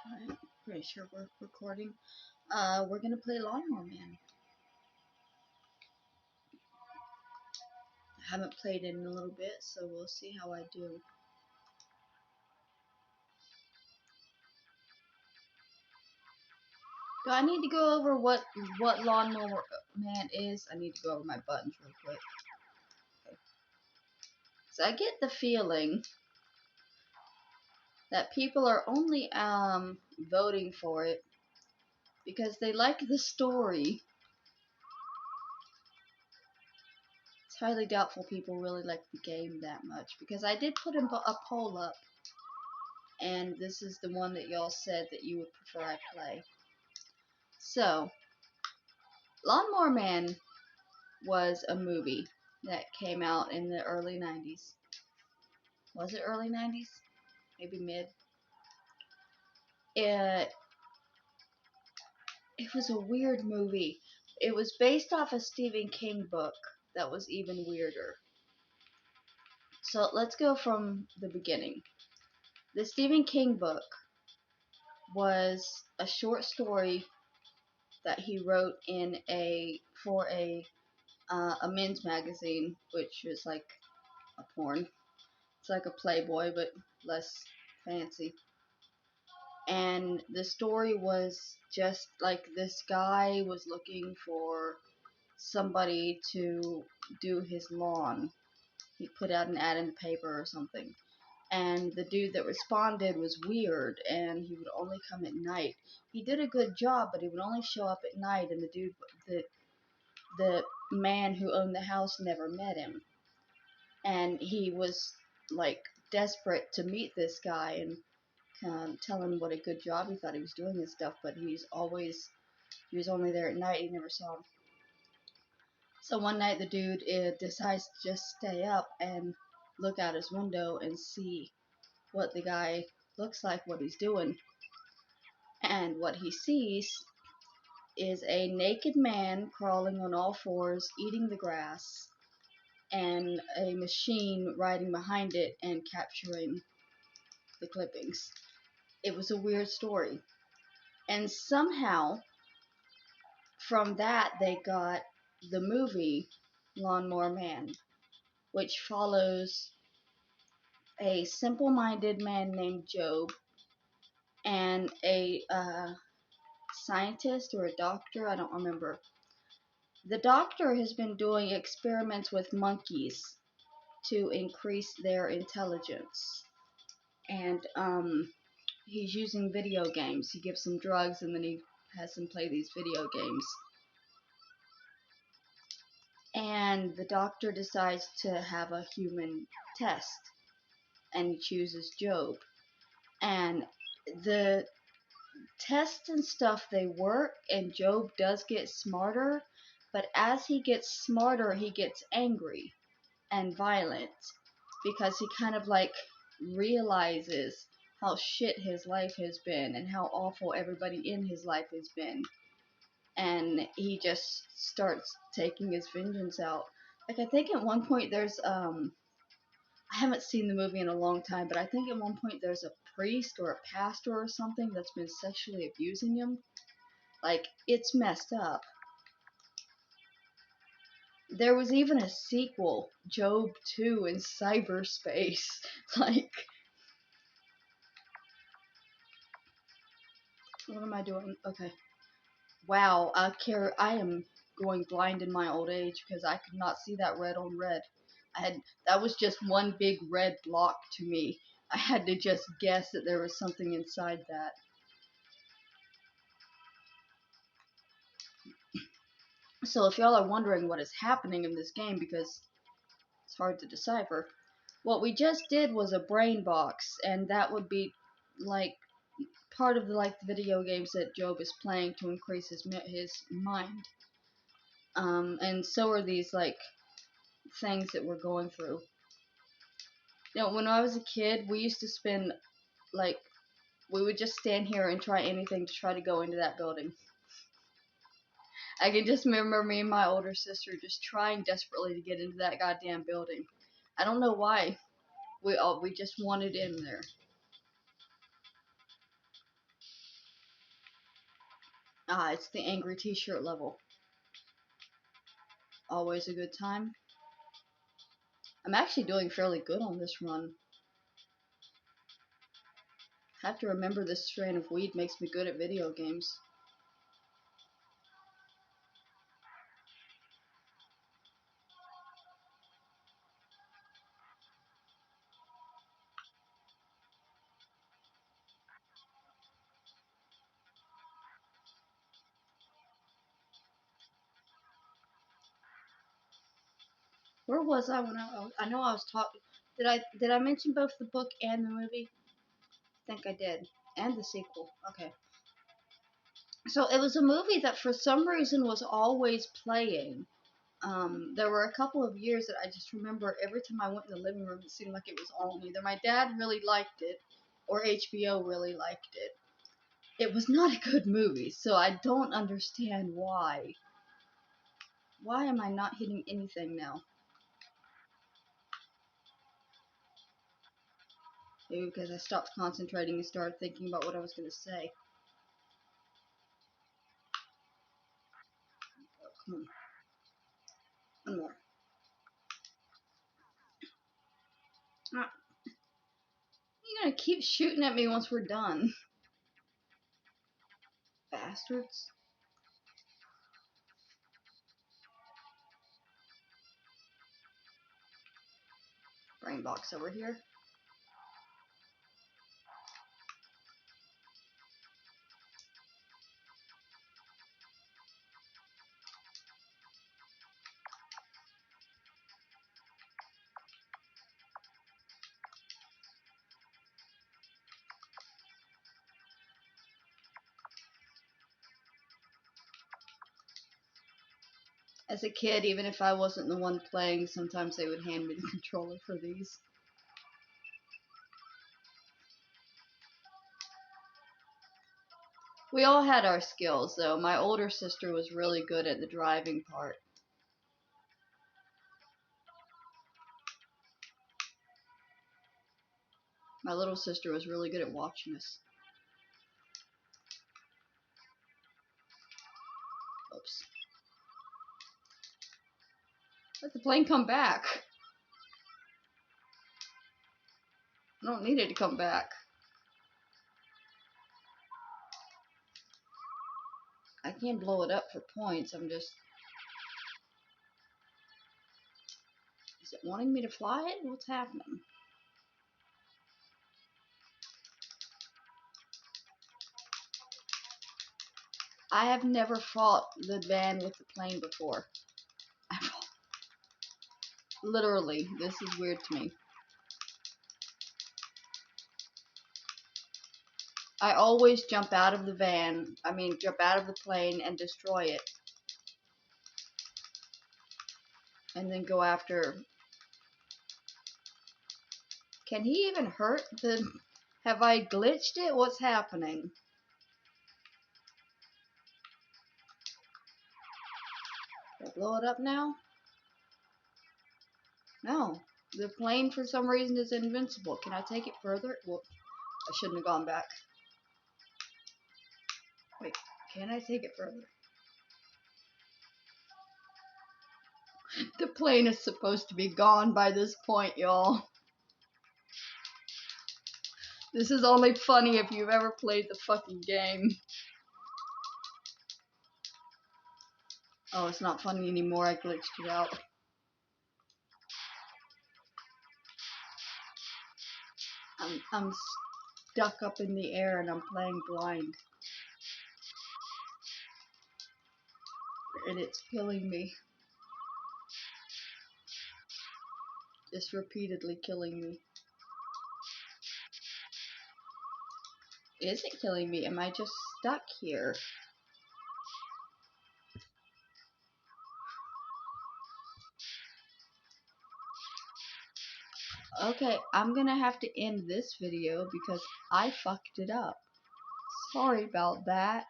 Alright, pretty sure we're recording. We're gonna play Lawnmower Man. I haven't played it in a little bit, so we'll see how I do. Do I need to go over what Lawnmower Man is? I need to go over my buttons real quick. Okay. So I get the feeling that people are only voting for it because they like the story. It's highly doubtful people really like the game that much, because I did put a poll up, and this is the one that y'all said that you would prefer I play. So, Lawnmower Man was a movie that came out in the early 90s. Was it early 90s? Maybe mid? It, it was a weird movie. It was based off a Stephen King book that was even weirder. So let's go from the beginning. The Stephen King book was a short story that he wrote in for a men's magazine, which was like a porn. It's like a Playboy, but less fancy. And the story was just like this guy was looking for somebody to do his lawn. He put out an ad in the paper or something. And the dude that responded was weird, and he would only come at night. He did a good job, but he would only show up at night, and the man who owned the house never met him. And he was like desperate to meet this guy and tell him what a good job he thought he was doing and stuff, but he was only there at night. He never saw him. So one night the dude decides to just stay up and look out his window and see what the guy looks like, what he's doing. And what he sees is a naked man crawling on all fours, eating the grass, and a machine riding behind it and capturing the clippings. It was a weird story. And somehow, from that, they got the movie Lawnmower Man, which follows a simple minded man named Job and a scientist or a doctor, I don't remember. The doctor has been doing experiments with monkeys to increase their intelligence. And he's using video games. He gives them drugs and then he has them play these video games. And the doctor decides to have a human test, and he chooses Job. And the tests and stuff, they work, and Job does get smarter, but as he gets smarter, he gets angry and violent because he kind of like realizes how shit his life has been and how awful everybody in his life has been, and he just starts taking his vengeance out. Like, I think at one point there's I haven't seen the movie in a long time, but I think at one point there's a priest or a pastor or something that's been sexually abusing him. Like, it's messed up. There was even a sequel, Job 2 in cyberspace. Like, what am I doing? Okay. Wow, I am going blind in my old age because I could not see that red on red. That was just one big red block to me. I had to just guess that there was something inside that. So if y'all are wondering what is happening in this game because it's hard to decipher, what we just did was a brain box, and that would be like part of the video games that Job is playing to increase his mind. And so are these like things that we're going through. You know, when I was a kid, we used to spend like we would just stand here and try anything to try to go into that building. I can just remember me and my older sister just trying desperately to get into that goddamn building. I don't know why. We just wanted in there. Ah, it's the angry t-shirt level. Always a good time. I'm actually doing fairly good on this run. I have to remember this strain of weed makes me good at video games. Where was I when I know I was talking. Did I mention both the book and the movie? I think I did. And the sequel. Okay. So it was a movie that for some reason was always playing. There were a couple of years that I just remember every time I went in the living room, it seemed like it was on. Either my dad really liked it, or HBO really liked it. It was not a good movie, so I don't understand why. Why am I not hitting anything now? Maybe because I stopped concentrating and started thinking about what I was going to say. Oh, come on. One more. Ah, you're going to keep shooting at me once we're done. Bastards. Brain box over here. As a kid, even if I wasn't the one playing, sometimes they would hand me the controller for these. We all had our skills, though. My older sister was really good at the driving part. My little sister was really good at watching us. Oops. Let the plane come back. I don't need it to come back. I can't blow it up for points. I'm just... Is it wanting me to fly it? What's happening? I have never fought the van with the plane before. Literally, this is weird to me. I always jump out of the van, jump out of the plane and destroy it. And then go after... Can he even hurt the... Have I glitched it? What's happening? Did I blow it up now? No. The plane, for some reason, is invincible. Can I take it further? Well, I shouldn't have gone back. Wait, can I take it further? The plane is supposed to be gone by this point, y'all. This is only funny if you've ever played the fucking game. Oh, it's not funny anymore. I glitched it out. I'm stuck up in the air and I'm playing blind. And it's killing me. Just repeatedly killing me. Is it killing me? Am I just stuck here? Okay, I'm gonna have to end this video because I fucked it up. Sorry about that.